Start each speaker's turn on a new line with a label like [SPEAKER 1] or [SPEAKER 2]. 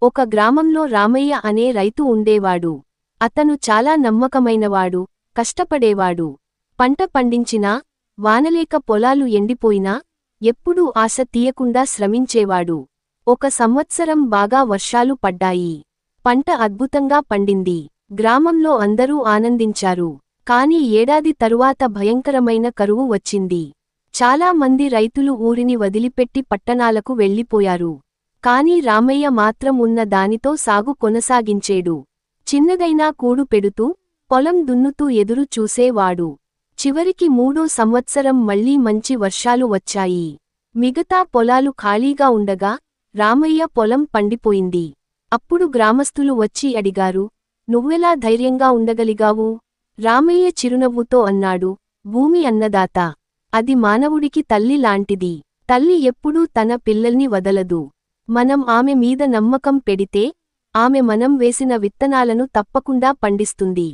[SPEAKER 1] ఒక గ్రామంలో రామయ్య అనే రైతు ఉండేవాడు. అతను చాలా నమ్మకమైనవాడు, కష్టపడేవాడు. పంట పండించినా, వానలేక పొలాలు ఎండిపోయినా, ఎప్పుడూ ఆశ తీయకుండా శ్రమించేవాడు. ఒక సంవత్సరం బాగా వర్షాలు పడ్డాయి. పంట అద్భుతంగా పండింది. గ్రామంలో అందరూ ఆనందించారు. కాని ఏడాది తరువాత భయంకరమైన కరువు వచ్చింది. చాలా మంది రైతులు ఊరిని వదిలిపెట్టి పట్టణాలకు వెళ్ళిపోయారు. కాని రామయ్య మాత్రం ఉన్న దానితో సాగు కొనసాగించేడు. చిన్నదైనా కూడు పెడుతూ, పొలం దున్నుతూ ఎదురు చూసేవాడు. చివరికి 3వ సంవత్సరం మళ్లీ మంచి వర్షాలు వచ్చాయి. మిగతా పొలాలు ఖాళీగా ఉండగా, రామయ్య పొలం పండిపోయింది. అప్పుడు గ్రామస్థులు వచ్చి అడిగారు, "నువ్వెలా ధైర్యంగా ఉండగలిగావు?" రామయ్య చిరునవ్వుతో అన్నాడు, "భూమి అన్నదాత. అది మానవుడికి తల్లి లాంటిది. తల్లి ఎప్పుడూ తన పిల్లల్ని వదలదు. మనం ఆమె మీద నమ్మకం పెడితే, ఆమె మనం వేసిన విత్తనాలను తప్పకుండా పండిస్తుంది."